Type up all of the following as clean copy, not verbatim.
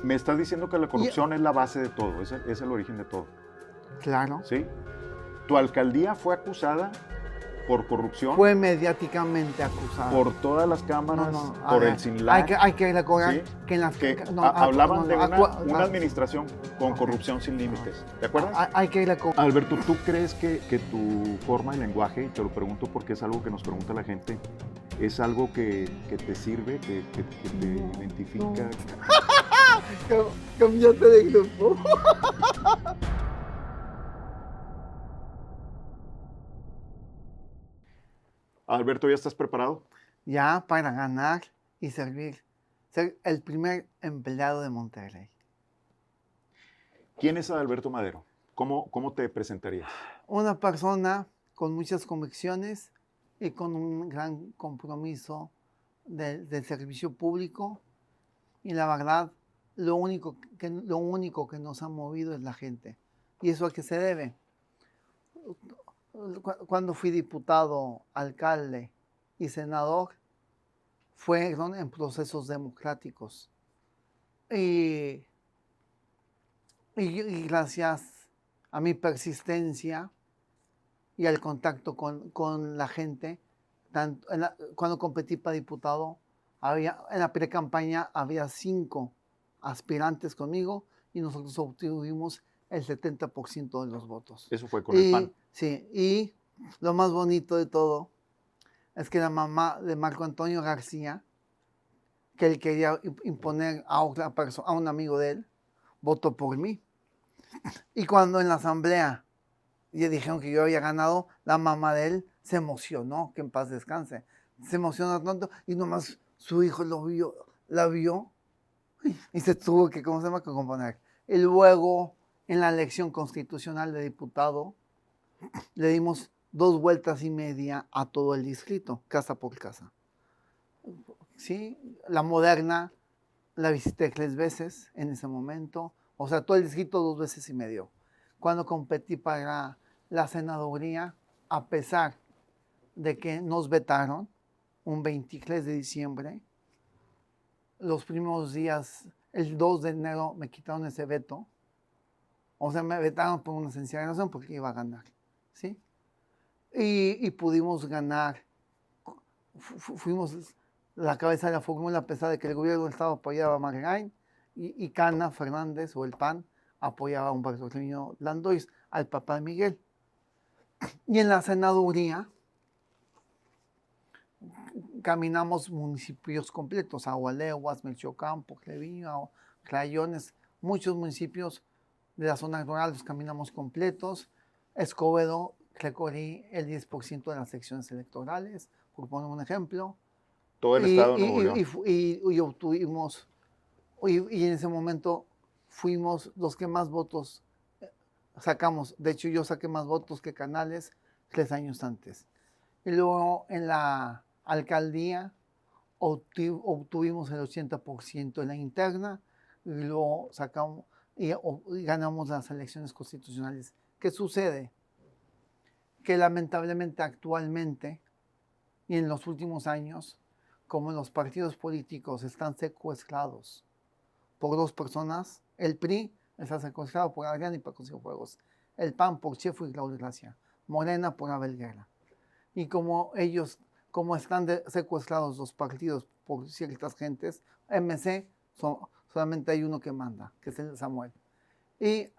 Me estás diciendo que la corrupción es la base de todo, es el origen de todo. Claro. ¿Sí? Tu alcaldía fue acusada por corrupción. Fue mediáticamente acusada. Por todas las cámaras, No, por ver, el SINLAC. hay que recordar ¿sí? que en las... Hablaban de una administración con corrupción sin límites. ¿De acuerdo? Hay que recordar. Alberto, ¿tú crees que tu forma de lenguaje, y te lo pregunto porque es algo que nos pregunta la gente, es algo que te sirve, que te identifica? Cambiate de grupo. Alberto, ¿ya estás preparado? Ya para ganar y servir. Ser el primer empleado de Monterrey. ¿Quién es Adalberto Madero? ¿Cómo te presentarías? Una persona con muchas convicciones y con un gran compromiso del servicio público. Y la verdad, lo único que nos ha movido es la gente. ¿Y eso a qué se debe? Cuando fui diputado, alcalde y senador, fueron en procesos democráticos. Y gracias a mi persistencia y al contacto con la gente, cuando competí para diputado, en la pre-campaña había 5 aspirantes conmigo y nosotros obtuvimos el 70% de los votos. Eso fue con el PAN. Sí, y lo más bonito de todo es que la mamá de Marco Antonio García, que él quería imponer a otra persona, a un amigo de él, votó por mí. Y cuando en la asamblea le dijeron que yo había ganado, la mamá de él se emocionó, que en paz descanse. Se emocionó tanto y nomás su hijo la vio y se tuvo que, ¿cómo se llama?, que componer. Y luego, en la elección constitucional de diputado, le dimos 2 vueltas y media a todo el distrito, casa por casa. ¿Sí? La Moderna la visité 3 veces en ese momento, o sea, todo el distrito 2 veces y medio. Cuando competí para la senaduría, a pesar de que nos vetaron un 23 de diciembre, los primeros días, el 2 de enero me quitaron ese veto, o sea, me vetaron por una sencilla razón, porque iba a ganar, ¿sí? Y pudimos ganar, fuimos la cabeza de la fórmula, a pesar de que el gobierno del Estado apoyaba a Margain y Cana Fernández o el PAN apoyaba a Humberto Treviño Landois, al papá de Miguel. Y en la senaduría caminamos municipios completos, Agualeguas, Melchocampo, Treviño, Crayones, muchos municipios de la zona rural los caminamos completos. Escobedo recorrí el 10% de las secciones electorales, por poner un ejemplo. Todo el estado de Nuevo León. Y obtuvimos, y en ese momento fuimos los que más votos sacamos. De hecho, yo saqué más votos que Canales 3 años antes. Y luego en la alcaldía obtuvimos el 80% en la interna y luego sacamos y ganamos las elecciones constitucionales. ¿Qué sucede? Que lamentablemente actualmente y en los últimos años, como los partidos políticos están secuestrados por 2 personas, el PRI está secuestrado por Adrián y Paco Cienfuegos, el PAN por Chefo y Claudio Gracia, Morena por Abel Guerra. Y como están secuestrados los partidos por ciertas gentes, MC solamente hay uno que manda, que es el Samuel. Y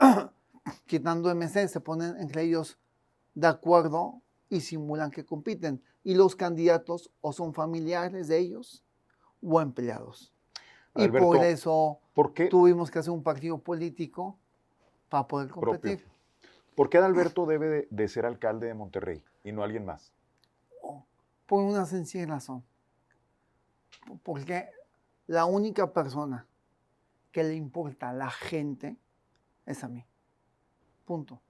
quitando MC se ponen entre ellos de acuerdo y simulan que compiten. Y los candidatos o son familiares de ellos o empleados. Alberto, y por eso ¿por qué tuvimos que hacer un partido político para poder competir. propio? ¿Por qué Adalberto debe de ser alcalde de Monterrey y no alguien más? Por una sencilla razón. Porque la única persona que le importa a la gente es a mí. Punto.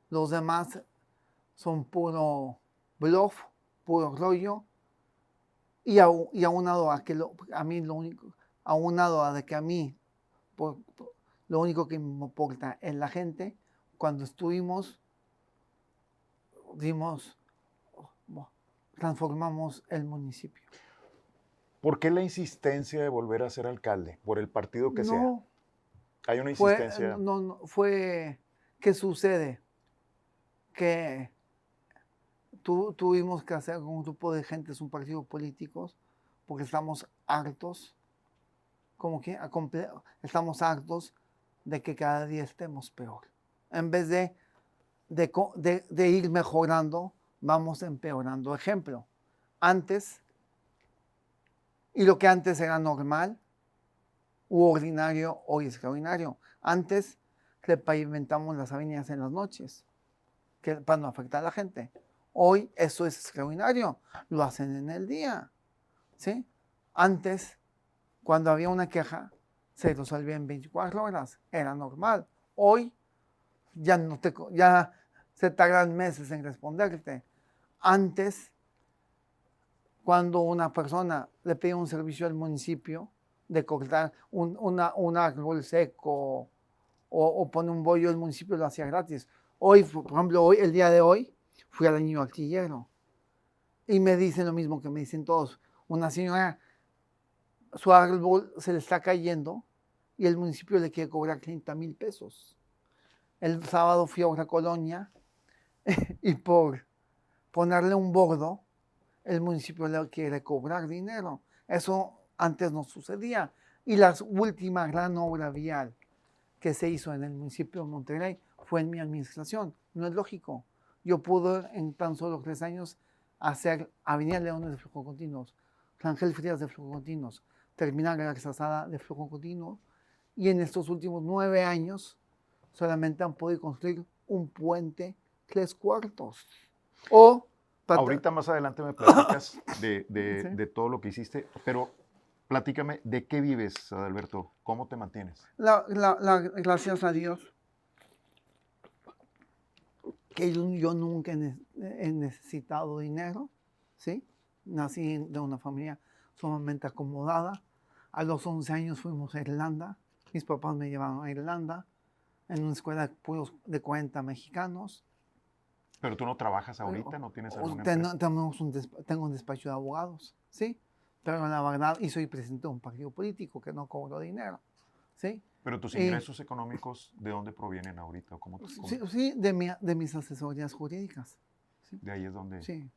Los demás son puro bluff, puro rollo. Y aunado a que a mí lo único, aunado a de que a mí lo único que me importa es la gente, cuando transformamos el municipio. ¿Por qué la insistencia de volver a ser alcalde? Por el partido que sea. No, Hay una fue, insistencia. fue, ¿qué sucede? Que tuvimos que hacer con un grupo de gente, un partido políticos, porque estamos hartos, como que estamos hartos de que cada día estemos peor. En vez de ir mejorando, vamos empeorando. Ejemplo, antes, y lo que antes era normal u ordinario, hoy es extraordinario. Antes le pavimentamos las avenidas en las noches, para no afectar a la gente. Hoy eso es extraordinario, lo hacen en el día, ¿sí? Antes, cuando había una queja, se resolvía en 24 horas, era normal. Hoy ya se tardan meses en responderte. Antes, cuando una persona le pide un servicio al municipio de cortar un árbol seco o pone un bollo, el municipio lo hacía gratis. Hoy, por ejemplo, el día de hoy, fui al niño artillero y me dicen lo mismo que me dicen todos. Una señora, su árbol se le está cayendo y el municipio le quiere cobrar 30,000 pesos. El sábado fui a otra colonia y por ponerle un bordo, el municipio le quiere cobrar dinero. Eso antes no sucedía. Y la última gran obra vial que se hizo en el municipio de Monterrey fue en mi administración. No es lógico. Yo pude en tan solo 3 años hacer Avenida Leones de flujo continuos, Ángel Frías de flujo continuos, terminar la Garzazada de flujo continuo, y en estos últimos 9 años solamente han podido construir un puente 3/4. O Ahorita más adelante me platicas Sí. de todo lo que hiciste, pero platícame, ¿de qué vives, Adalberto? ¿Cómo te mantienes? Gracias a Dios que yo nunca he necesitado dinero, ¿sí? Nací de una familia sumamente acomodada. A los 11 años fuimos a Irlanda. Mis papás me llevaron a Irlanda en una escuela de 40 mexicanos. Pero tú no trabajas ahorita, ¿no tienes alguna empresa? Tengo un despacho de abogados, ¿sí? Pero la verdad, y soy presidente de un partido político que no cobro dinero, ¿sí? Pero tus ingresos económicos, ¿de dónde provienen ahorita? Sí, de mis asesorías jurídicas. ¿Sí? De ahí es donde... Sí.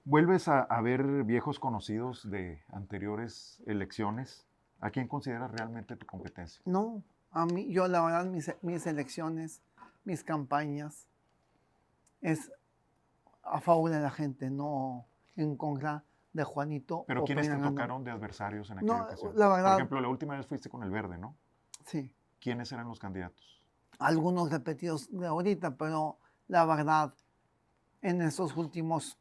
¿Vuelves a ver viejos conocidos de anteriores elecciones? ¿A quién consideras realmente tu competencia? No, a mí, yo la verdad, mis elecciones, mis campañas, es a favor de la gente, no en contra de Juanito. ¿Pero quiénes te tocaron de adversarios en aquella ocasión? La verdad, por ejemplo, la última vez fuiste con el Verde, ¿no? Sí. ¿Quiénes eran los candidatos? Algunos repetidos de ahorita, pero la verdad, en estos últimos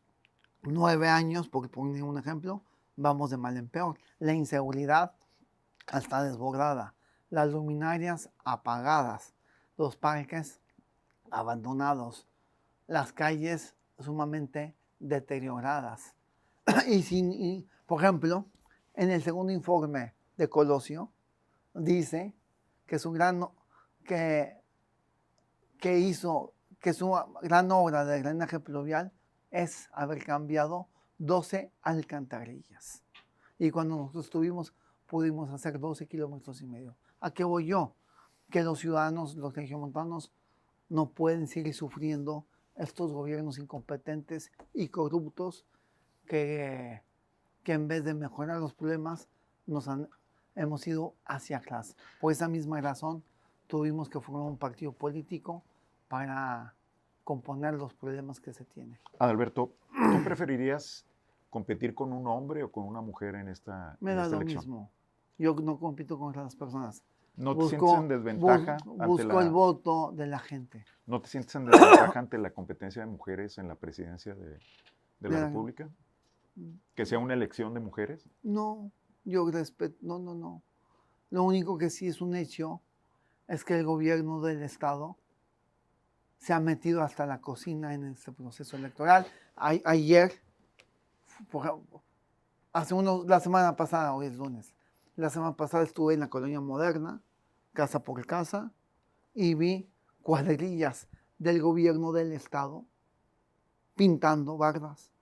9 años, por poner un ejemplo, vamos de mal en peor. La inseguridad está desbordada, las luminarias apagadas, los parques abandonados, las calles sumamente deterioradas. Por ejemplo, en el segundo informe de Colosio, dice que su gran obra de drenaje pluvial es haber cambiado 12 alcantarillas. Y cuando nosotros estuvimos, pudimos hacer 12,5 kilómetros. ¿A qué voy yo? Que los ciudadanos, los regiomontanos, no pueden seguir sufriendo estos gobiernos incompetentes y corruptos que en vez de mejorar los problemas, hemos ido hacia atrás. Por esa misma razón, tuvimos que formar un partido político para componer los problemas que se tienen. Adalberto, ¿tú preferirías competir con un hombre o con una mujer en esta Me da lo elección? mismo. Yo no compito con las personas. ¿No te sientes en desventaja busco el voto de la gente. ¿No te sientes en desventaja ante la competencia de mujeres en la presidencia de la República? ¿Que sea una elección de mujeres? No, yo respeto, no. Lo único que sí es un hecho es que el gobierno del Estado se ha metido hasta la cocina en este proceso electoral. Ayer, la semana pasada, hoy es lunes, la semana pasada estuve en la Colonia Moderna, casa por casa, y vi cuadrillas del gobierno del Estado pintando bardas.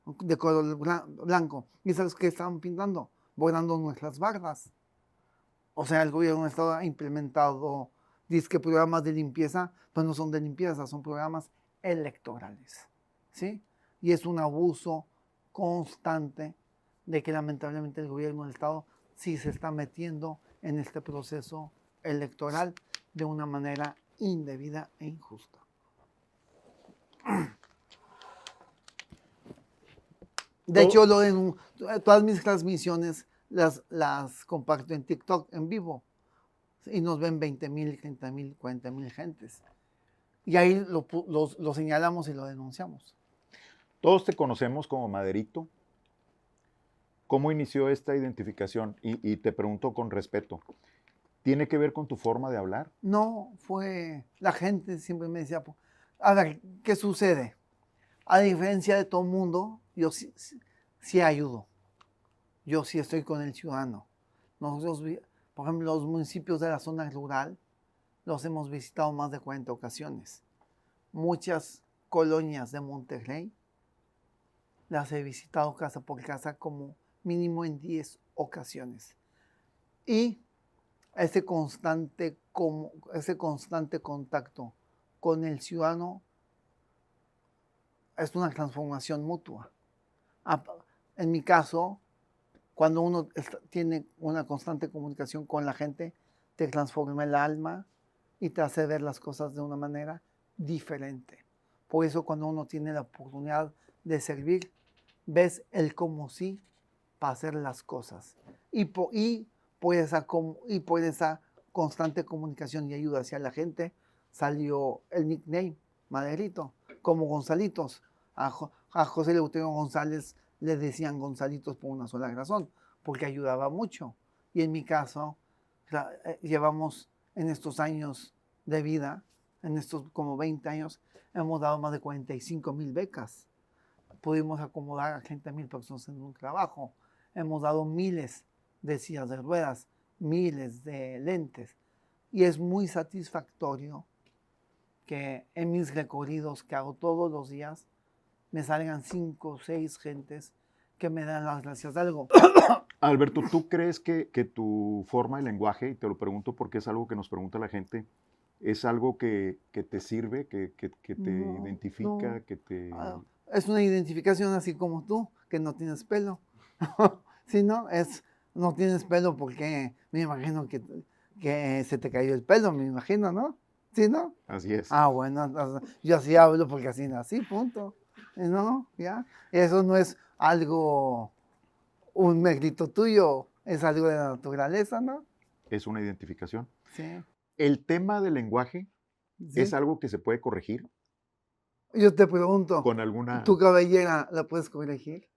de color blanco. ¿Y sabes qué estaban pintando? Borrando nuestras bardas. O sea, el gobierno ha implementado, dice que programas de limpieza, pues no son de limpieza, son programas electorales, ¿sí? Y es un abuso constante de que lamentablemente el gobierno del Estado sí se está metiendo en este proceso electoral de una manera indebida e injusta. De hecho, todas mis transmisiones las comparto en TikTok en vivo y nos ven 20,000, 30,000, 40,000 gentes. Y ahí lo señalamos y lo denunciamos. Todos te conocemos como Maderito. ¿Cómo inició esta identificación? Y te pregunto con respeto, ¿tiene que ver con tu forma de hablar? No, la gente siempre me decía, a ver, ¿qué sucede? A diferencia de todo el mundo, yo sí ayudo. Yo sí estoy con el ciudadano. Nosotros, por ejemplo, los municipios de la zona rural los hemos visitado más de 40 ocasiones. Muchas colonias de Monterrey las he visitado casa por casa como mínimo en 10 ocasiones. Y ese constante contacto con el ciudadano es una transformación mutua. En mi caso, cuando uno tiene una constante comunicación con la gente, te transforma el alma y te hace ver las cosas de una manera diferente. Por eso cuando uno tiene la oportunidad de servir, ves el cómo sí para hacer las cosas. Y por esa constante comunicación y ayuda hacia la gente, salió el nickname Maderito, como Gonzalitos. A José Eleuterio González le decían Gonzalitos por una sola razón, porque ayudaba mucho. Y en mi caso, llevamos en estos años de vida, en estos como 20 años, hemos dado más de 45,000 becas. Pudimos acomodar a 30,000 personas en un trabajo. Hemos dado miles de sillas de ruedas, miles de lentes. Y es muy satisfactorio que en mis recorridos que hago todos los días, me salgan 5 o 6 gentes que me dan las gracias de algo. Alberto, ¿tú crees que tu forma de lenguaje, y te lo pregunto porque es algo que nos pregunta la gente, es algo que te sirve, que te identifica, no. que te... Es una identificación así como tú, que no tienes pelo. Sí, ¿no? No tienes pelo porque me imagino que se te cayó el pelo, me imagino, ¿no? ¿Sí, no? Así es. Ah, bueno, yo así hablo porque así nací, punto. ¿No? ¿Ya? Eso no es algo, un mérito tuyo, es algo de la naturaleza, ¿no? Es una identificación. Sí. ¿El tema del lenguaje es ¿Sí? algo que se puede corregir Yo te pregunto, con alguna... ¿tu cabellera la puedes corregir?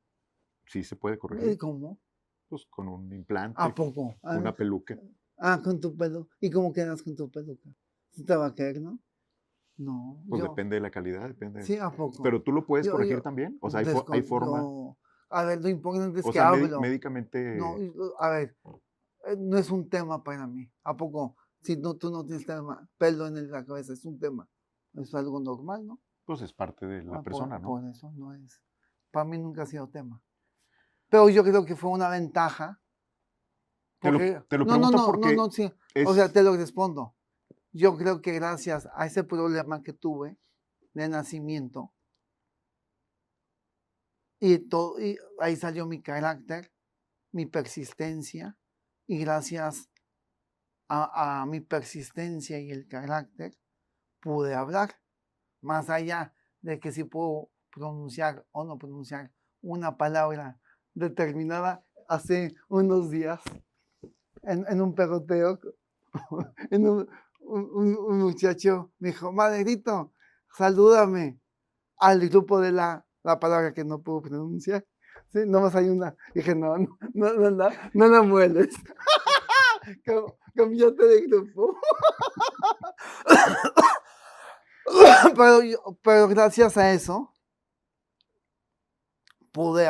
Sí, se puede corregir. ¿Cómo? Pues con un ¿A implante, poco? una peluca. Con tu pelo. ¿Y cómo quedas con tu peluca? ¿Sí te va a caer, no? No, Pues depende de la calidad, depende. Sí, ¿a poco? Pero tú lo puedes Yo, corregir también. O sea, hay forma. A ver, lo importante es O que sea, hablo. médicamente. No, a ver, no es un tema para mí. ¿A poco? Si no, tú no tienes pelo en la cabeza, es un tema. Es algo normal, ¿no? Pues es parte de la persona, ¿no? Por eso no es. Para mí nunca ha sido tema. Pero yo creo que fue una ventaja. Te lo pregunto porque No, sí. O sea, te lo respondo. Yo creo que gracias a ese problema que tuve de nacimiento, y ahí salió mi carácter, mi persistencia, y gracias a mi persistencia y el carácter, pude hablar. Más allá de que si puedo pronunciar o no pronunciar una palabra determinada, hace unos días, en un perroteo, un muchacho me dijo, Maderito, salúdame al grupo de la palabra que no puedo pronunciar. Sí, nomás hay una. Dije, no la mueles. Cambiate de grupo. pero gracias a eso pude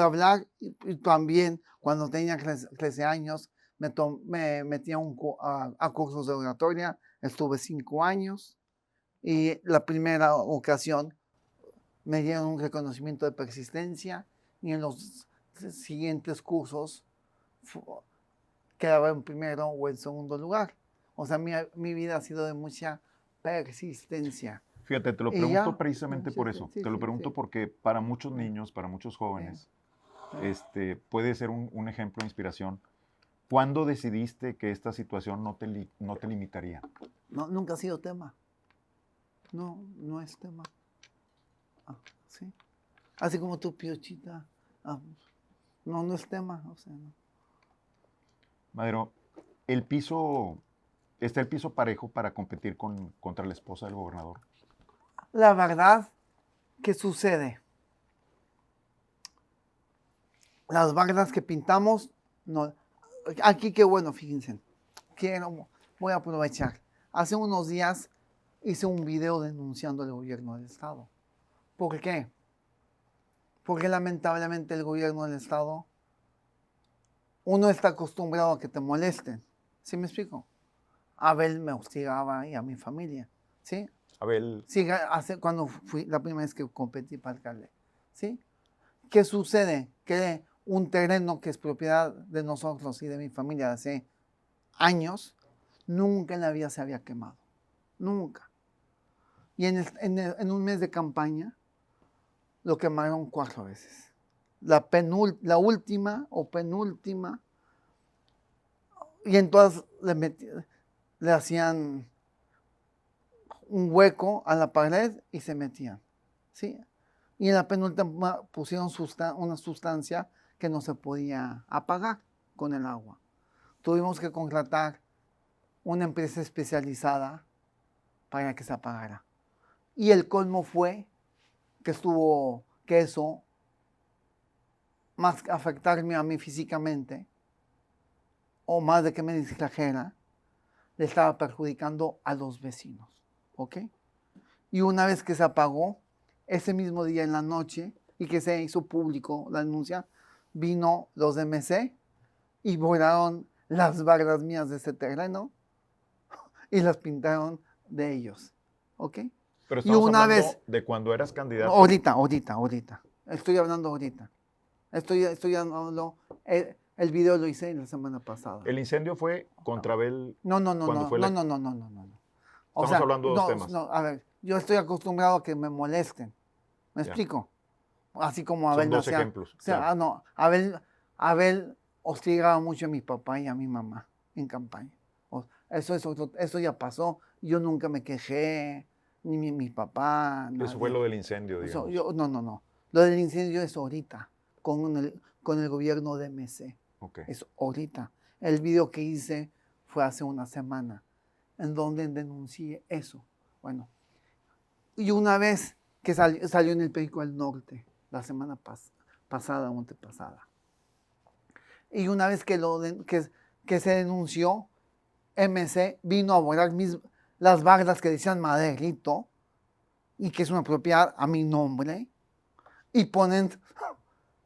hablar y también cuando tenía 13 años me metí a cursos de oratoria, estuve 5 años y la primera ocasión me dieron un reconocimiento de persistencia y en los siguientes cursos quedaba en primero o en segundo lugar. O sea, mi vida ha sido de mucha persistencia. Fíjate, te lo Y pregunto ya, precisamente sí, por sí, eso. sí, Te lo sí, pregunto sí, porque para muchos niños, para muchos jóvenes, sí. puede ser un ejemplo de inspiración. ¿Cuándo decidiste que esta situación no te limitaría? No, nunca ha sido tema. No, no es tema. Ah, sí. Así como tu piochita. Ah, no, no es tema. O sea, no. Madero, ¿está el piso parejo para competir contra la esposa del gobernador? La verdad, ¿qué sucede? Las bardas que pintamos, no. Aquí qué bueno, fíjense. Voy a aprovechar. Hace unos días hice un video denunciando al gobierno del Estado. ¿Por qué? Porque lamentablemente el gobierno del Estado, uno está acostumbrado a que te molesten. ¿Sí me explico? Abel me hostigaba y a mi familia. ¿Sí? Abel, Sí, cuando fui la primera vez que competí para alcalde. ¿Sí? ¿Qué sucede? Que un terreno que es propiedad de nosotros y de mi familia de hace años, nunca en la vida se había quemado. Nunca. Y en un mes de campaña lo quemaron 4 veces. La última o penúltima, y en todas le hacían un hueco a la pared y se metían. ¿Sí? Y en la penúltima pusieron una sustancia que no se podía apagar con el agua. Tuvimos que contratar una empresa especializada para que se apagara. Y el colmo fue que eso, más que afectarme a mí físicamente, o más de que me distrajera, le estaba perjudicando a los vecinos. ¿Ok? Y una vez que se apagó, ese mismo día en la noche, y que se hizo público la denuncia, vino los de MC y borraron las barras mías de ese terreno y las pintaron de ellos. ¿Ok? pero Y estamos una hablando vez, de cuando eras candidato. ahorita. Estoy hablando ahorita. Estoy hablando, el video lo hice la semana pasada. El incendio fue contra Abel No. cuando fue electo. No. O Estamos sea, hablando de dos temas. no, a ver, yo estoy acostumbrado a que me molesten. ¿Me Ya. explico? Así como Son Abel dos nacía. ejemplos, O sea, claro. no, Abel hostigaba mucho a mi papá y a mi mamá en campaña. Eso ya pasó. Yo nunca me quejé, ni mi papá, Eso fue nadie. lo del incendio, digamos. No. Lo del incendio es ahorita, con el gobierno de MC. Ok. Es ahorita. El video que hice fue hace una semana, en donde denuncié eso. Bueno, y una vez que salió en el Periódico del Norte, la semana pasada o antepasada. Y una vez que se denunció, MC vino a borrar las bardas que decían Maderito, y que es una propiedad a mi nombre, y ponen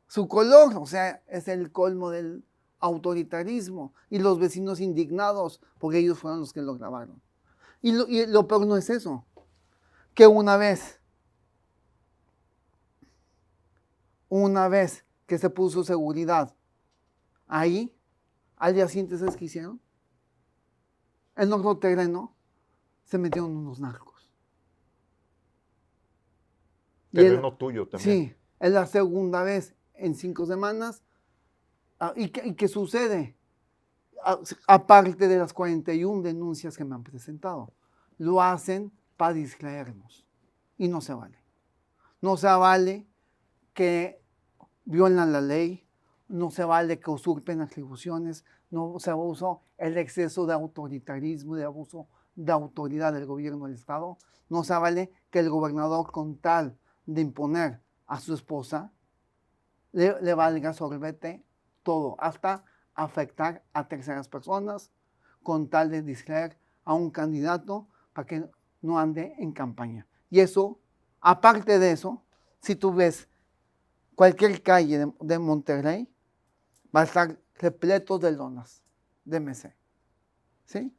su color. O sea, es el colmo del autoritarismo. Y los vecinos indignados, porque ellos fueron los que lo grabaron. Y lo peor no es eso, que una vez que se puso seguridad ahí, al día siguiente, ¿sabes qué hicieron? En otro terreno se metieron unos narcos. Terreno tuyo también. Sí, es la segunda vez en 5 semanas. ¿Y qué sucede? Aparte de las 41 denuncias que me han presentado, lo hacen para distraernos. Y no se vale. No se vale que violan la ley, no se vale que usurpen atribuciones, no se abusó el exceso de autoritarismo, de abuso de autoridad del gobierno del Estado, no se vale que el gobernador, con tal de imponer a su esposa, le valga sorbete todo, hasta afectar a terceras personas, con tal de distraer a un candidato para que no ande en campaña. Y eso, aparte de eso, si tú ves cualquier calle de Monterrey, va a estar repleto de lonas de MC. ¿Sí?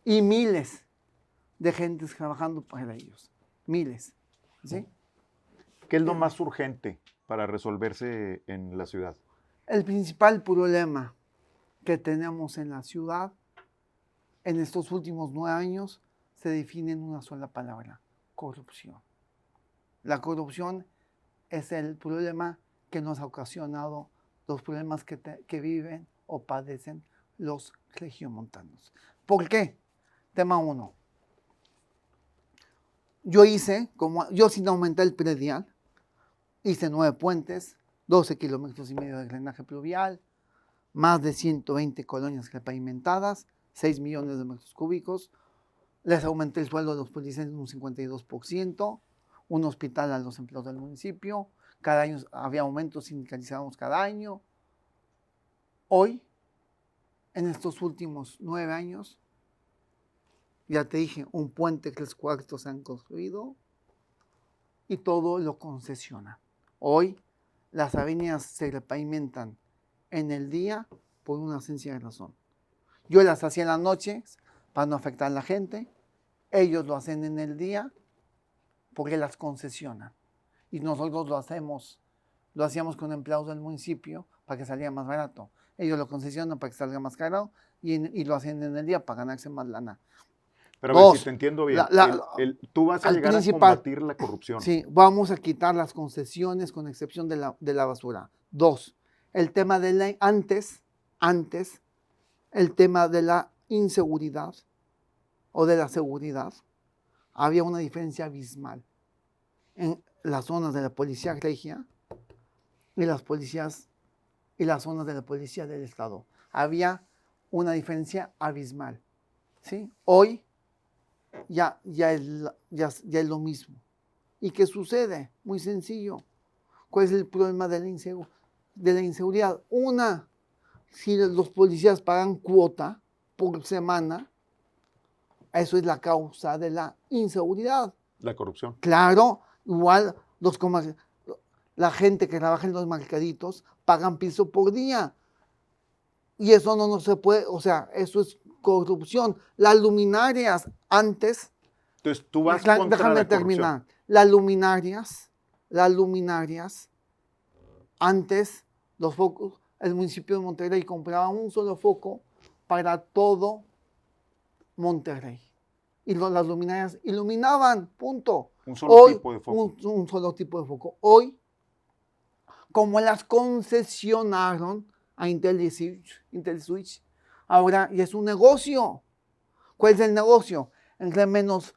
Y miles de gentes trabajando para ellos. Miles. ¿sí? ¿Qué es lo más urgente para resolverse en la ciudad? El principal problema que tenemos en la ciudad en estos últimos 9 años se define en una sola palabra: corrupción. La corrupción es el problema que nos ha ocasionado los problemas que viven o padecen los regiomontanos. ¿Por qué? Tema 1. Yo sin aumentar el predial, hice 9 puentes, 12 kilómetros y medio de drenaje pluvial, más de 120 colonias repavimentadas, 6 millones de metros cúbicos. Les aumenté el sueldo de los policías en un 52%, un hospital a los empleados del municipio, cada año había aumentos sindicalizados cada año. Hoy, en estos últimos 9 años, ya te dije, un puente 3 cuartos se han construido y todo lo concesiona. Hoy, las avenidas se repavimentan en el día por una sencilla razón. Yo las hacía en las noches para no afectar a la gente. Ellos lo hacen en el día porque las concesionan. Y nosotros lo hacíamos con empleados del municipio para que saliera más barato. Ellos lo concesionan para que salga más caro y lo hacen en el día para ganarse más lana. Pero a ver si te entiendo bien. Tú vas a llegar a combatir la corrupción. Sí, vamos a quitar las concesiones con excepción de la basura. 2, el tema de antes, el tema de la inseguridad o de la seguridad, había una diferencia abismal en las zonas de la policía regia y las zonas de la policía del Estado. Había una diferencia abismal, ¿sí? Hoy ya es lo mismo. ¿Y qué sucede? Muy sencillo. ¿Cuál es el problema de la inseguridad? Una, si los policías pagan cuota por semana, eso es la causa de la inseguridad. La corrupción. Claro, igual la gente que trabaja en los mercaditos pagan piso por día. Y eso no se puede, o sea, eso es corrupción. Las luminarias antes... Entonces tú vas contra déjame la terminar. corrupción. Las luminarias, antes los focos, el municipio de Monterrey compraba un solo foco para todo Monterrey. Y las luminarias iluminaban, punto. Un solo tipo de foco. Un solo tipo de foco. Hoy, como las concesionaron a IntelliSwitch, ahora ya es un negocio. ¿Cuál es el negocio? Entre menos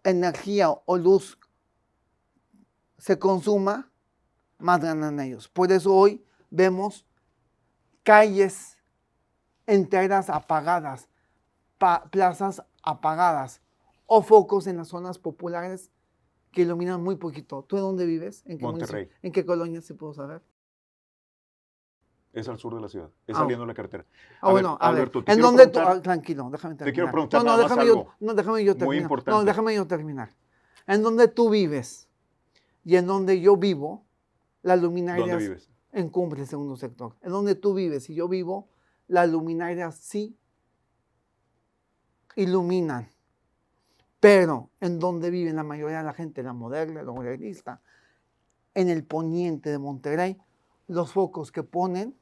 energía o luz se consuma, más ganan ellos. Por eso hoy vemos calles enteras apagadas, plazas apagadas o focos en las zonas populares que iluminan muy poquito. ¿Tú de dónde vives? ¿En qué Monterrey. municipio? ¿En qué colonia se puede saber? Es al sur de la ciudad, es saliendo de la carretera. Bueno, Alberto, ¿en dónde tú? Tranquilo, déjame terminar. Te quiero preguntar déjame yo terminar. muy importante. Déjame yo terminar. En donde tú vives y en donde yo vivo, las luminarias... ¿Dónde vives? En Cumbre, segundo sector. En donde tú vives y yo vivo, las luminarias sí iluminan. Pero en donde vive la mayoría de la gente, la moderna, la obrerista, en el poniente de Monterrey, los focos que ponen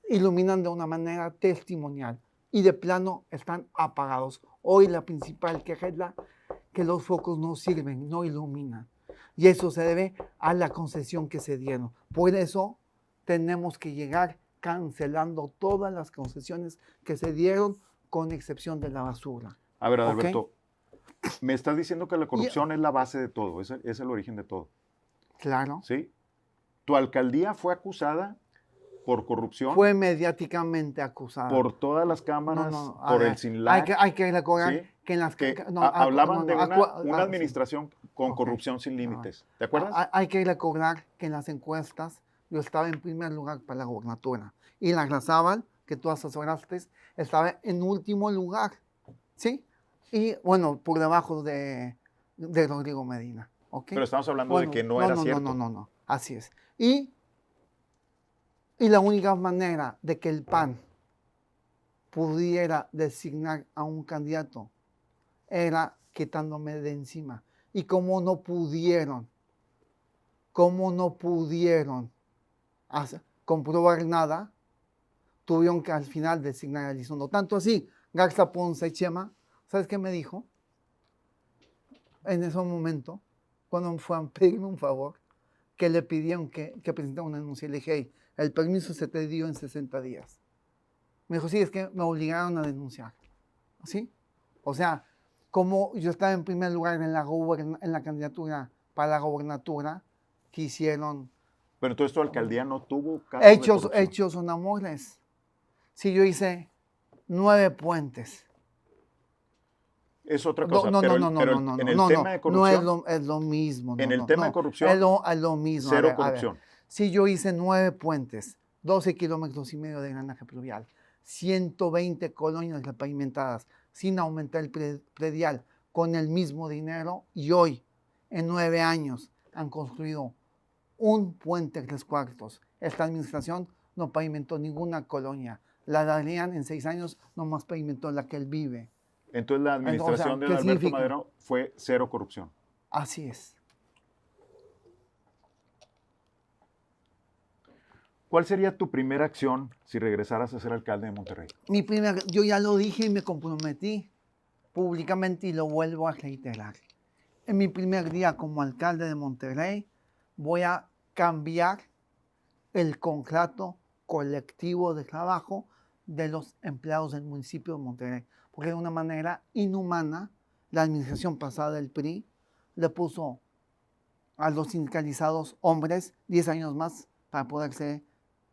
iluminan de una manera testimonial y de plano están apagados. Hoy la principal queja es que los focos no sirven, no iluminan. Y eso se debe a la concesión que se dieron. Por eso tenemos que llegar cancelando todas las concesiones que se dieron, con excepción de la basura. A ver, Alberto, me estás diciendo que la corrupción es la base de todo, es el origen de todo. Claro. ¿Sí? ¿Tu alcaldía fue acusada por corrupción? Fue mediáticamente acusada. Por todas las cámaras, por el SINLAC. Hay que recordar, ¿sí?, que en las... hablaban de una administración con corrupción sin límites. ¿Te acuerdas? Hay que recordar que en las encuestas yo estaba en primer lugar para la gobernatura. Y la Larrazábal, que tú asesoraste, estaba en último lugar. ¿Sí? Y bueno, por debajo de Rodrigo Medina. ¿Okay? Pero estamos hablando de que no era cierto. No. Así es. Y la única manera de que el PAN pudiera designar a un candidato era quitándome de encima. Y como no pudieron comprobar nada, tuvieron que al final designar a Elizondo. Tanto así, Garza Ponce Chema, ¿sabes qué me dijo? En ese momento, cuando me fueron a pedirme un favor, que le pidieron que presentara una denuncia. Le dije, hey, el permiso se te dio en 60 días. Me dijo, sí, es que me obligaron a denunciar. ¿Sí? O sea, como yo estaba en primer lugar en la candidatura para la gobernatura, quisieron... Pero entonces tu alcaldía no tuvo casos de corrupción. Hechos son amores. Si yo hice 9 puentes. Es otra cosa. No, pero en el tema de corrupción. No es lo mismo. En el tema de corrupción. Es lo mismo. Cero corrupción. A ver, si yo hice 9 puentes, 12 kilómetros y medio de drenaje pluvial, 120 colonias repavimentadas, sin aumentar el predial, con el mismo dinero, y hoy, en 9 años, han construido un puente 3/4. Esta administración no pavimentó ninguna colonia. La Adrián en 6 años nomás pavimentó la que él vive. Entonces la administración de Alberto Madero fue cero corrupción. Así es. ¿Cuál sería tu primera acción si regresaras a ser alcalde de Monterrey? Yo ya lo dije y me comprometí públicamente y lo vuelvo a reiterar. En mi primer día como alcalde de Monterrey voy a cambiar el contrato colectivo de trabajo de los empleados del municipio de Monterrey, porque de una manera inhumana la administración pasada del PRI le puso a los sindicalizados hombres 10 años más para poderse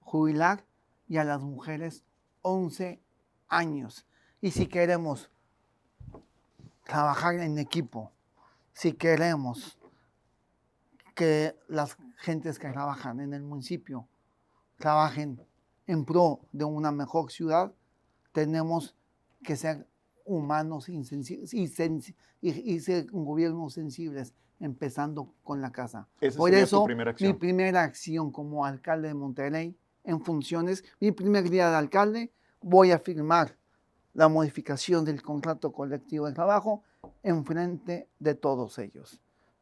jubilar y a las mujeres 11 años. Y si queremos trabajar en equipo, si queremos que las gentes que trabajan en el municipio trabajen en pro de una mejor ciudad, tenemos que ser humanos y ser un gobierno sensibles, empezando con la casa. Por eso, tu primera acción. Mi primera acción como alcalde de Monterrey, en funciones, mi primer día de alcalde, voy a firmar la modificación del contrato colectivo de trabajo en frente de todos ellos.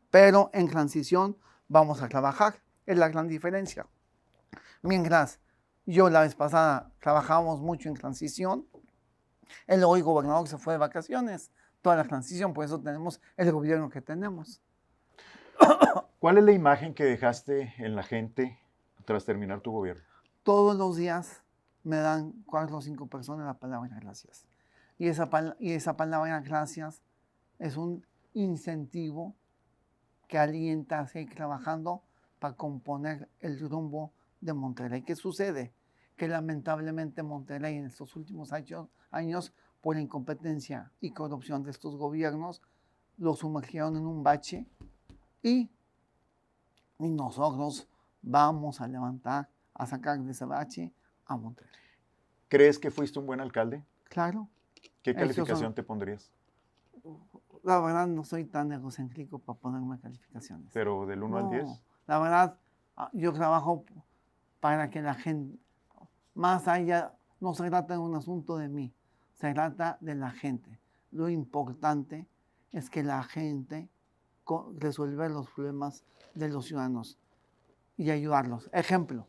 Pero en transición vamos a trabajar, es la gran diferencia. Mientras yo la vez pasada trabajábamos mucho en transición, el hoy gobernador se fue de vacaciones, toda la transición, por eso tenemos el gobierno que tenemos. ¿Cuál es la imagen que dejaste en la gente tras terminar tu gobierno? Todos los días me dan 4 o 5 personas la palabra gracias. Y esa palabra gracias es un incentivo que alienta a seguir trabajando para componer el rumbo de Monterrey. ¿Qué sucede? Que lamentablemente Monterrey en estos últimos años, por la incompetencia y corrupción de estos gobiernos, lo sumergieron en un bache y nosotros vamos a levantar, a sacar de ese bache a Monterrey. ¿Crees que fuiste un buen alcalde? Claro. ¿Qué calificación te pondrías? La verdad no soy tan egocéntrico para ponerme calificaciones. ¿Pero del 1 al 10? La verdad, yo trabajo para que la gente, más allá, no se trata de un asunto de mí, se trata de la gente. Lo importante es que la gente resuelva los problemas de los ciudadanos y ayudarlos. Ejemplo,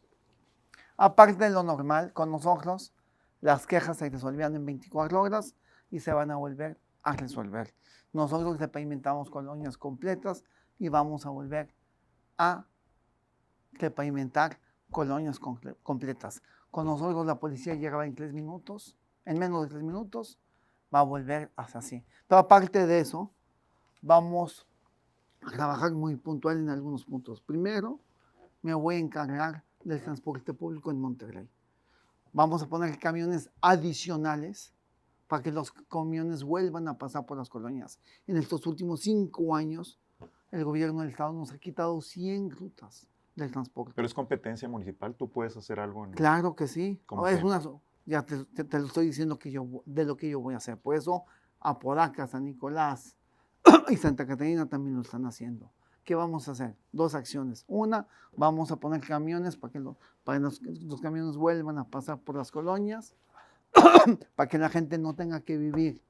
aparte de lo normal, con nosotros las quejas se resolvían en 24 horas y se van a volver a resolver. Nosotros repavimentamos colonias completas y vamos a volver a repavimentar colonias completas. Con nosotros la policía llegaba en 3 minutos, en menos de 3 minutos, va a volver hasta así. Pero aparte de eso, vamos a trabajar muy puntual en algunos puntos. Primero, me voy a encargar del transporte público en Monterrey. Vamos a poner camiones adicionales para que los camiones vuelvan a pasar por las colonias. En estos últimos 5 años, el gobierno del estado nos ha quitado 100 rutas del transporte. Pero es competencia municipal, ¿tú puedes hacer algo? Claro que sí. Ya te lo estoy diciendo de lo que yo voy a hacer. Por eso, Apodaca, San Nicolás y Santa Catarina también lo están haciendo. ¿Qué vamos a hacer? 2 acciones. Una, vamos a poner camiones para que los camiones vuelvan a pasar por las colonias, para que la gente no tenga que vivir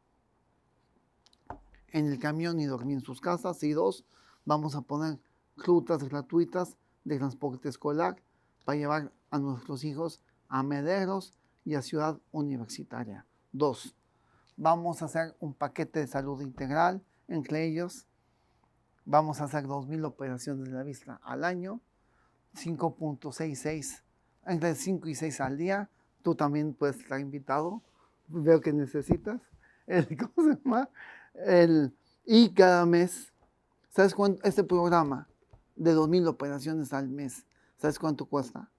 en el camión y dormir en sus casas. Y 2, vamos a poner rutas gratuitas de transporte escolar para llevar a nuestros hijos a Mederos y a Ciudad Universitaria. 2, vamos a hacer un paquete de salud integral, entre ellos vamos a hacer 2,000 operaciones de la vista al año, 5.66, entre 5 y 6 al día. Tú también puedes estar invitado, veo que necesitas. ¿Cómo se llama? Y cada mes, ¿sabes cuánto? Este programa de 2,000 operaciones al mes, ¿sabes cuánto cuesta?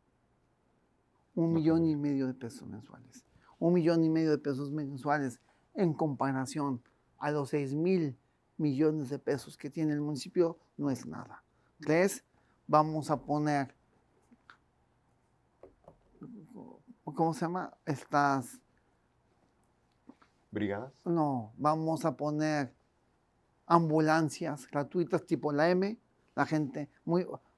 1,5 millones de pesos mensuales. 1,5 millones de pesos mensuales en comparación a los 6,000 millones de pesos que tiene el municipio, no es nada. 3, vamos a poner, ¿cómo se llama? Estas ¿Brigadas? No, vamos a poner ambulancias gratuitas tipo la M. La gente,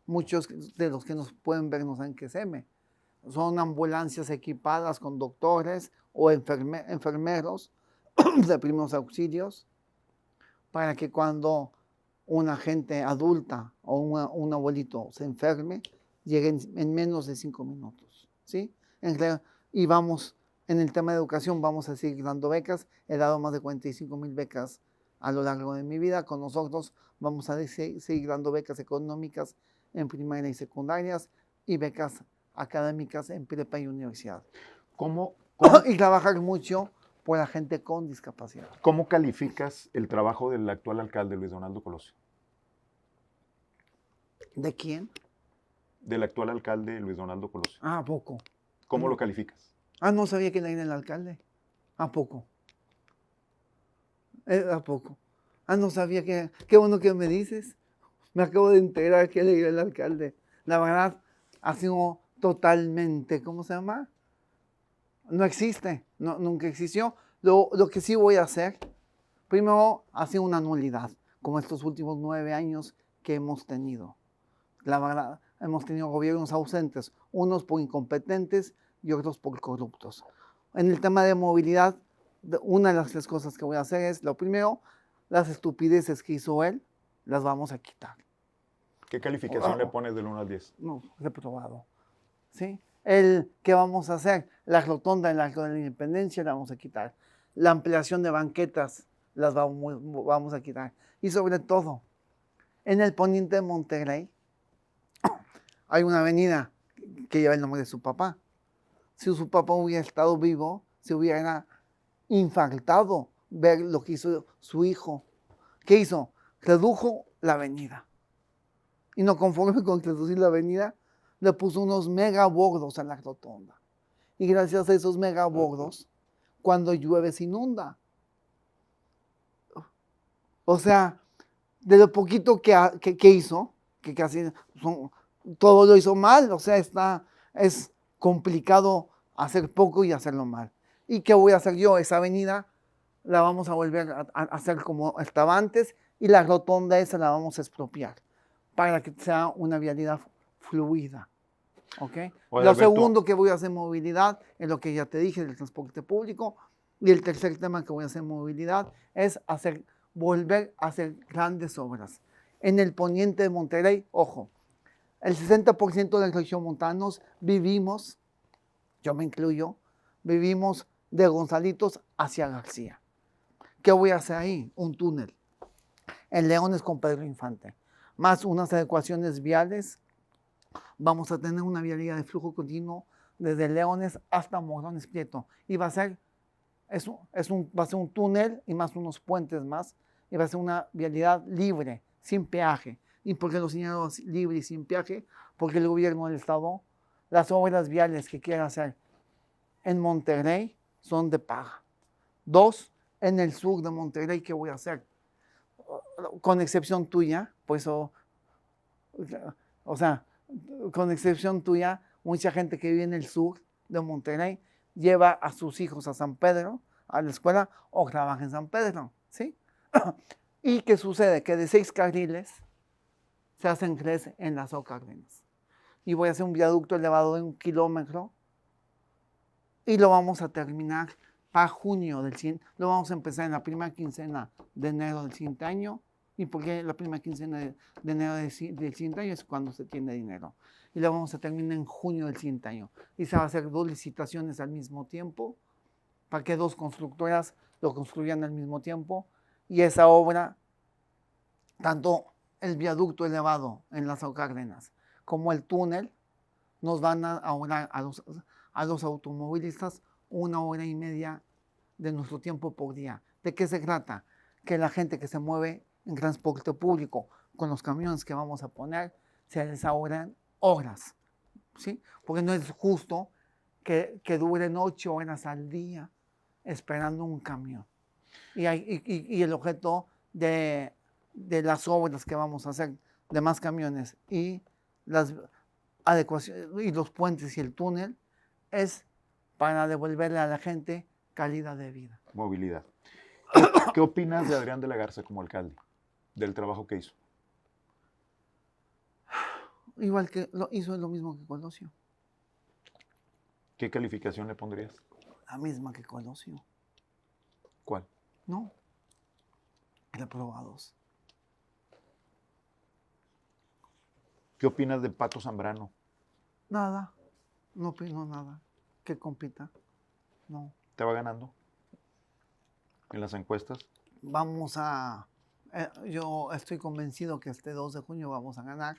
muchos de los que nos pueden ver no saben qué es M. Son ambulancias equipadas con doctores o enfermeros de primeros auxilios para que cuando una gente adulta o un abuelito se enferme, lleguen en menos de 5 minutos. ¿Sí? Y vamos, en el tema de educación, vamos a seguir dando becas. He dado más de 45,000 becas a lo largo de mi vida. Con nosotros vamos a seguir dando becas económicas en primaria y secundarias y becas académicas en prepa y universidad. ¿Cómo Y trabajar mucho por la gente con discapacidad. ¿Cómo calificas el trabajo del actual alcalde Luis Donaldo Colosio? ¿De quién? Del actual alcalde Luis Donaldo Colosio. ¿A poco? ¿Cómo lo calificas? No sabía que él era el alcalde. ¿A poco? ¿A poco? No sabía que... Qué bueno que me dices. Me acabo de enterar que él era el alcalde. La verdad, ha sido totalmente, ¿cómo se llama? No existe, nunca existió. Lo que sí voy a hacer, primero, hacer una nulidad, como estos últimos 9 años que hemos tenido. La verdad, hemos tenido gobiernos ausentes, unos por incompetentes y otros por corruptos. En el tema de movilidad, una de las 3 cosas que voy a hacer es, lo primero, las estupideces que hizo él, las vamos a quitar. ¿Qué calificación le pones del 1 al 10? No, reprobado. ¿Sí? ¿Qué vamos a hacer? La rotonda en la Arco de la Independencia la vamos a quitar. La ampliación de banquetas las vamos a quitar. Y sobre todo, en el poniente de Monterrey hay una avenida que lleva el nombre de su papá. Si su papá hubiera estado vivo, se hubiera infartado ver lo que hizo su hijo. ¿Qué hizo? Redujo la avenida. Y no conforme con reducir la avenida, le puso unos megabordos a la rotonda. Y gracias a esos megabordos, cuando llueve se inunda. O sea, de lo poquito que hizo, que casi todo lo hizo mal, o sea, es complicado hacer poco y hacerlo mal. ¿Y qué voy a hacer yo? Esa avenida la vamos a volver a hacer como estaba antes y la rotonda esa la vamos a expropiar para que sea una vialidad fluida. ¿Okay? Lo segundo que voy a hacer movilidad es lo que ya te dije del transporte público. Y el tercer tema que voy a hacer movilidad es volver a hacer grandes obras. En el poniente de Monterrey, ojo, el 60% de los regiomontanos vivimos, yo me incluyo, vivimos de Gonzalitos hacia García. ¿Qué voy a hacer ahí? Un túnel. En Leones con Pedro Infante. Más unas adecuaciones viales. Vamos a tener una vialidad de flujo continuo desde Leones hasta Morones Prieto. Y va a ser un túnel y más unos puentes más. Y va a ser una vialidad libre, sin peaje. ¿Y por qué lo señalo libre y sin peaje? Porque el gobierno del estado, las obras viales que quiera hacer en Monterrey son de paga. 2, en el sur de Monterrey, ¿qué voy a hacer? Con excepción tuya, pues, o sea, con excepción tuya, mucha gente que vive en el sur de Monterrey lleva a sus hijos a San Pedro, a la escuela, o trabaja en San Pedro, ¿sí? ¿Y qué sucede? Que de 6 carriles se hacen 3 en las Cárdenas. Y voy a hacer un viaducto elevado de 1 kilómetro y lo vamos a terminar para junio del siguiente, lo vamos a empezar en la primera quincena de enero del siguiente año. ¿Y por qué la primera quincena de enero del siguiente año? Es cuando se tiene dinero. Y lo vamos a terminar en junio del siguiente año. Y se va a hacer 2 licitaciones al mismo tiempo, para que 2 constructoras lo construyan al mismo tiempo. Y esa obra, tanto el viaducto elevado en Lázaro Cárdenas como el túnel, nos van a ahorrar a los automovilistas 1 hora y media de nuestro tiempo por día. ¿De qué se trata? Que la gente que se mueve en transporte público con los camiones que vamos a poner se les ahorran horas, ¿sí? Porque no es justo que duren 8 horas al día esperando un camión. Y el objeto de las obras que vamos a hacer de más camiones y las adecuaciones y los puentes y el túnel es para devolverle a la gente calidad de vida. Movilidad. ¿Qué opinas de Adrián de la Garza como alcalde? Del trabajo que hizo. Igual que hizo lo mismo que Colosio. ¿Qué calificación le pondrías? La misma que Colosio. ¿Cuál? No. Reprobados. ¿Qué opinas de Pato Zambrano? Nada. No opino nada. Que compita. No. ¿Te va ganando en las encuestas? Yo estoy convencido que este 2 de junio vamos a ganar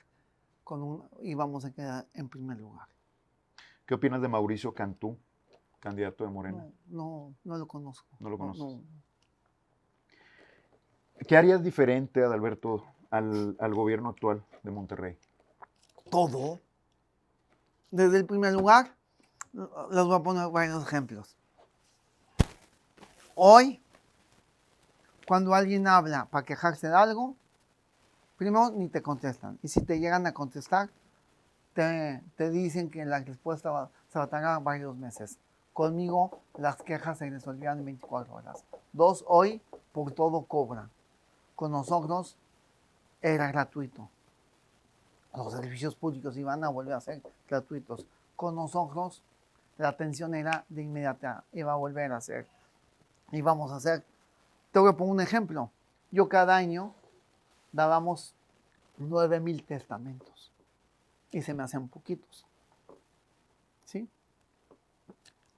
y vamos a quedar en primer lugar. ¿Qué opinas de Mauricio Cantú, candidato de Morena? No lo conozco. ¿No lo conoces? No. ¿Qué harías diferente, Adalberto, al gobierno actual de Monterrey? Todo. Desde el primer lugar, les voy a poner varios ejemplos. Hoy, cuando alguien habla para quejarse de algo, primero ni te contestan. Y si te llegan a contestar, te dicen que la respuesta se va a tardar varios meses. Conmigo las quejas se resolvían en 24 horas. 2, hoy por todo cobran. Con nosotros era gratuito. Los servicios públicos iban a volver a ser gratuitos. Con nosotros la atención era de inmediata, iba a volver a ser. Y vamos a hacer, te voy a poner un ejemplo. Yo cada año dábamos 9,000 testamentos y se me hacen poquitos. ¿Sí?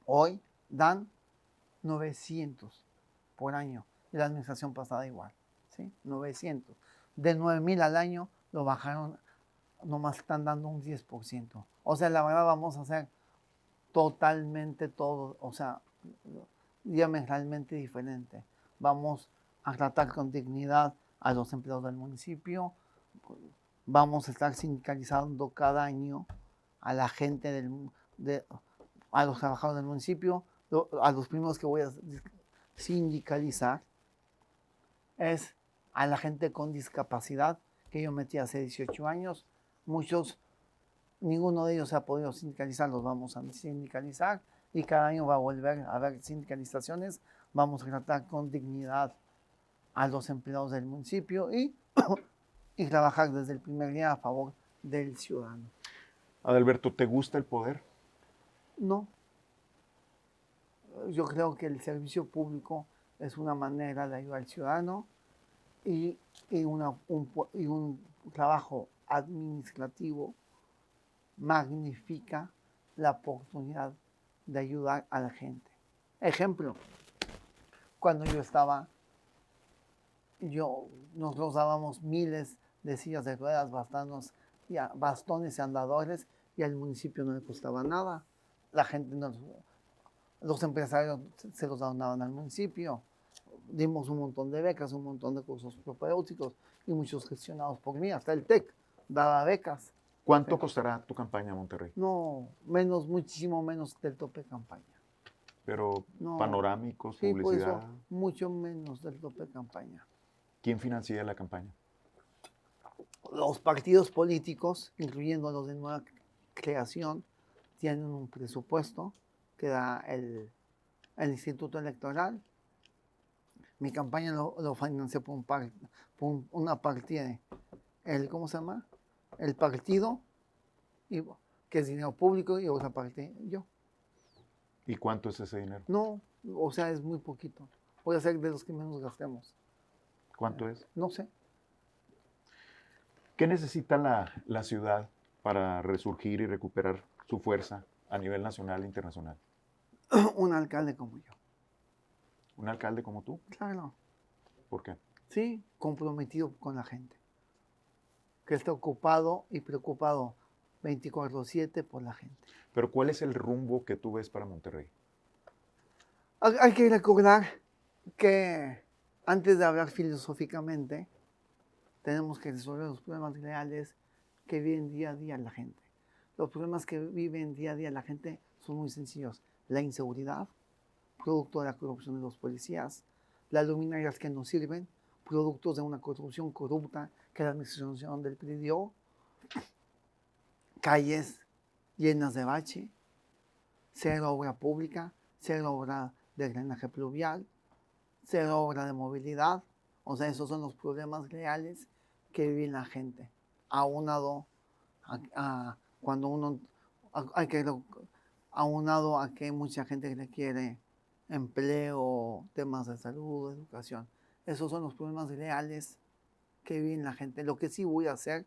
Hoy dan 900 por año y la administración pasada igual. ¿Sí? 900. De 9,000 al año lo bajaron, nomás están dando un 10%. O sea, la verdad vamos a hacer totalmente todo, o sea, diametralmente diferente. Vamos a tratar con dignidad a los empleados del municipio, vamos a estar sindicalizando cada año a la gente a los trabajadores del municipio. A los primeros que voy a sindicalizar es a la gente con discapacidad que yo metí hace 18 años. Ninguno de ellos se ha podido sindicalizar, los vamos a sindicalizar y cada año va a volver a haber sindicalizaciones. Vamos a tratar con dignidad a los empleados del municipio y trabajar desde el primer día a favor del ciudadano. Adalberto, ¿te gusta el poder? No. Yo creo que el servicio público es una manera de ayudar al ciudadano y un trabajo administrativo magnifica la oportunidad de ayudar a la gente. Ejemplo, cuando nosotros dábamos miles de sillas de ruedas, bastones y andadores y al municipio no le costaba nada. La gente, los empresarios se los donaban al municipio. Dimos un montón de becas, un montón de cursos propedéuticos y muchos gestionados por mí. Hasta el TEC daba becas. ¿Cuánto costará tu campaña, Monterrey? No, muchísimo menos del tope de campaña. Pero no, panorámicos, sí, publicidad. Por eso, mucho menos del tope de campaña. ¿Quién financia la campaña? Los partidos políticos, incluyendo los de nueva creación, tienen un presupuesto que da el Instituto Electoral. Mi campaña lo financié por una partida, ¿cómo se llama? El partido, que es dinero público, y otra parte yo. ¿Y cuánto es ese dinero? No, o sea, es muy poquito. Voy a ser de los que menos gastemos. ¿Cuánto es? No sé. ¿Qué necesita la ciudad para resurgir y recuperar su fuerza a nivel nacional e internacional? Un alcalde como yo. ¿Un alcalde como tú? Claro. ¿Por qué? Sí, comprometido con la gente. Que esté ocupado y preocupado 24/7 por la gente. Pero ¿cuál es el rumbo que tú ves para Monterrey? Hay que recordar que antes de hablar filosóficamente, tenemos que resolver los problemas reales que viven día a día la gente. Los problemas que viven día a día la gente son muy sencillos. La inseguridad, producto de la corrupción de los policías, las luminarias que no sirven, productos de una corrupción corrupta que la administración del PRI dio, calles llenas de bache, cero obra pública, cero obra de drenaje pluvial, cero obra de movilidad. O sea, esos son los problemas reales que vive la gente. Aunado a cuando uno hay que aunado a que mucha gente requiere empleo, temas de salud, educación. Esos son los problemas reales que vive la gente. Lo que sí voy a hacer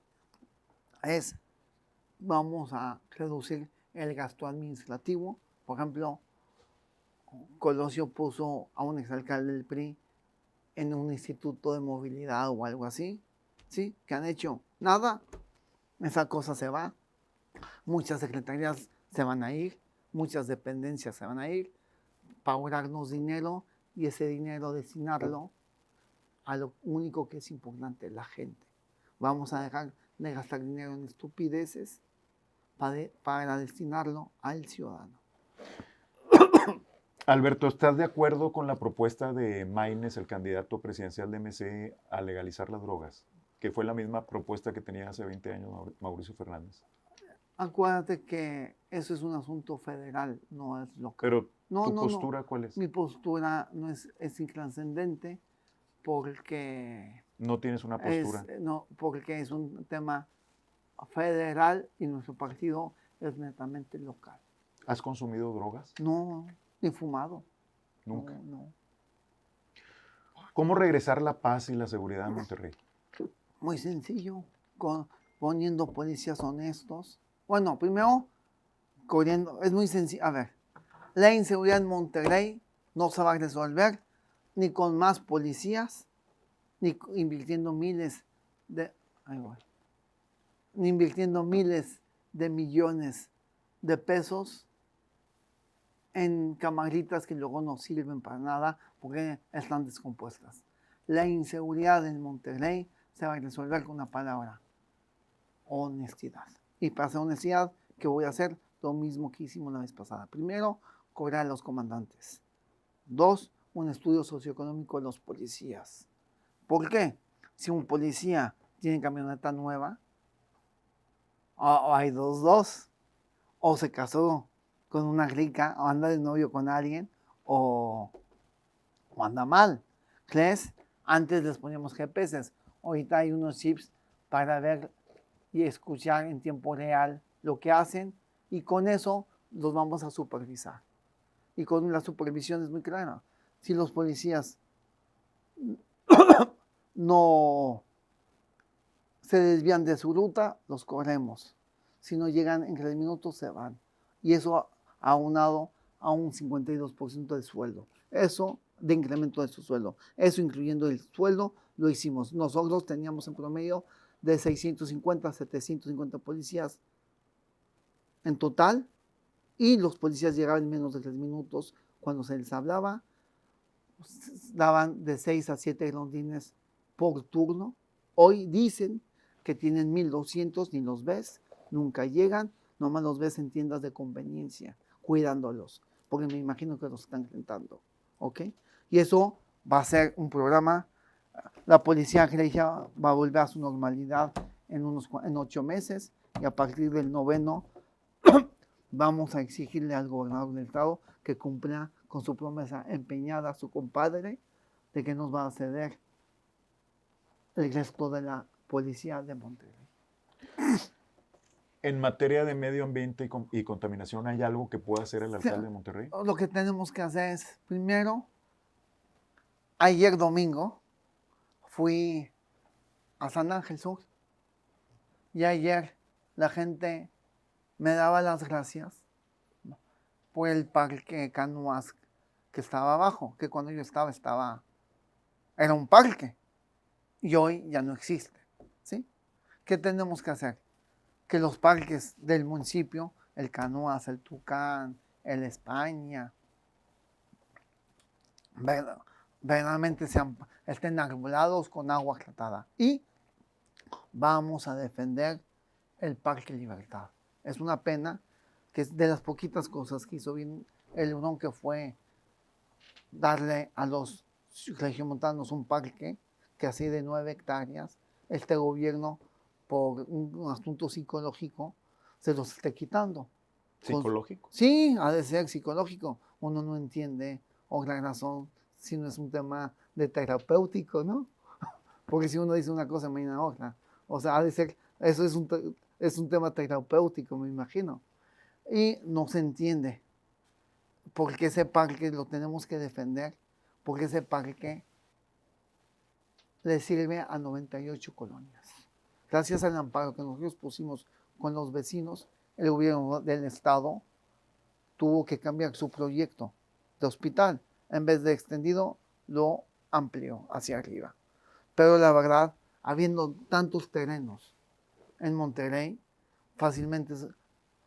es, vamos a reducir el gasto administrativo. Por ejemplo, Colosio puso a un exalcalde del PRI en un instituto de movilidad o algo así. ¿Sí? ¿Qué han hecho? Nada. Esa cosa se va. Muchas secretarías se van a ir, muchas dependencias se van a ir para ahorrarnos dinero y ese dinero destinarlo a lo único que es importante, la gente. Vamos a dejar de gastar dinero en estupideces para destinarlo al ciudadano. Alberto, ¿estás de acuerdo con la propuesta de Maínez, el candidato presidencial de MC, a legalizar las drogas? Que fue la misma propuesta que tenía hace 20 años Mauricio Fernández. Acuérdate que eso es un asunto federal, no es local. Pero, no, ¿tu postura cuál es? Mi postura no es intrascendente porque No tienes una postura. porque es un tema federal y nuestro partido es netamente local. ¿Has consumido drogas? No, ni fumado. Nunca. No. ¿Cómo regresar la paz y la seguridad en Monterrey? Muy sencillo, poniendo policías honestos. Bueno, primero, corriendo, es muy sencillo. A ver, la inseguridad en Monterrey no se va a resolver ni con más policías, ni invirtiendo miles de millones de pesos en camaritas que luego no sirven para nada porque están descompuestas. La inseguridad en Monterrey se va a resolver con una palabra: honestidad. Y para hacer honestidad, ¿qué voy a hacer? Lo mismo que hicimos la vez pasada. Primero, cobrar a los comandantes. 2, un estudio socioeconómico de los policías. ¿Por qué? Si un policía tiene camioneta nueva, o hay dos, o se casó con una rica, o anda de novio con alguien, o anda mal. ¿Crees? Antes les poníamos GPS, ahorita hay unos chips para ver y escuchar en tiempo real lo que hacen y con eso los vamos a supervisar. Y con la supervisión es muy clara. Si los policías no se desvían de su ruta, los corremos. Si no llegan en 3 minutos, se van. Y eso aunado a un 52% de sueldo. Eso de incremento de su sueldo. Eso incluyendo el sueldo, lo hicimos. Nosotros teníamos en promedio de 650 a 750 policías en total y los policías llegaban en menos de 3 minutos cuando se les hablaba. Daban de 6 a 7 rondines por turno. Hoy dicen que tienen 1,200, ni los ves, nunca llegan, nomás los ves en tiendas de conveniencia, cuidándolos, porque me imagino que los están rentando, ¿ok? Y eso va a ser un programa. La policía regia va a volver a su normalidad en 8 meses y a partir del 9º vamos a exigirle al gobernador del estado que cumpla con su promesa empeñada a su compadre de que nos va a ceder el resto de la policía de Monterrey. En materia de medio ambiente y contaminación, ¿hay algo que pueda hacer el alcalde de Monterrey? Lo que tenemos que hacer es, primero, ayer domingo fui a San Ángel Sur y ayer la gente me daba las gracias por el parque Canoas que estaba abajo, que cuando yo era un parque y hoy ya no existe, ¿sí? ¿Qué tenemos que hacer? Que los parques del municipio, el Canoas, el Tucán, el España, verdaderamente estén arbolados con agua tratada. Y vamos a defender el Parque Libertad. Es una pena que es de las poquitas cosas que hizo bien el Hurón, que fue darle a los regiomontanos un parque que así de 9 hectáreas, este gobierno, por un asunto psicológico, se los esté quitando. ¿Psicológico? Sí, ha de ser psicológico. Uno no entiende otra razón si no es un tema de terapéutico, ¿no? Porque si uno dice una cosa, imagina otra. O sea, ha de ser, eso es un tema terapéutico, me imagino. Y no se entiende porque ese parque lo tenemos que defender, porque ese parque le sirve a 98 colonias. Gracias al amparo que nosotros pusimos con los vecinos, el gobierno del estado tuvo que cambiar su proyecto de hospital. En vez de extendido, lo amplió hacia arriba. Pero la verdad, habiendo tantos terrenos en Monterrey, fácilmente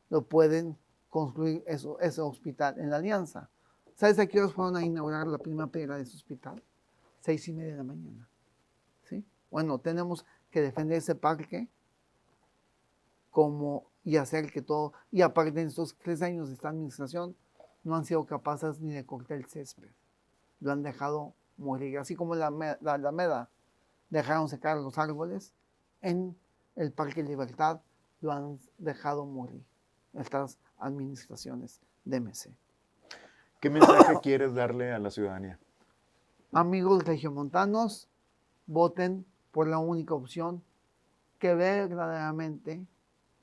lo pueden construir ese hospital en la Alianza. ¿Sabes a qué horas fueron a inaugurar la primera piedra de ese hospital? 6:30 de la mañana. ¿Sí? Bueno, tenemos que defender ese parque y hacer que todo, y aparte de estos 3 años de esta administración, no han sido capaces ni de cortar el césped. Lo han dejado morir, así como la Alameda dejaron secar los árboles, en el Parque Libertad lo han dejado morir estas administraciones de MC. ¿Qué mensaje quieres darle a la ciudadanía? Amigos regiomontanos, voten por la única opción que verdaderamente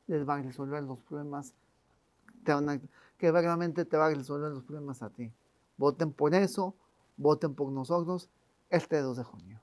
les va a resolver los problemas, que verdaderamente te va a resolver los problemas a ti. Voten por eso, voten por nosotros este 2 de junio.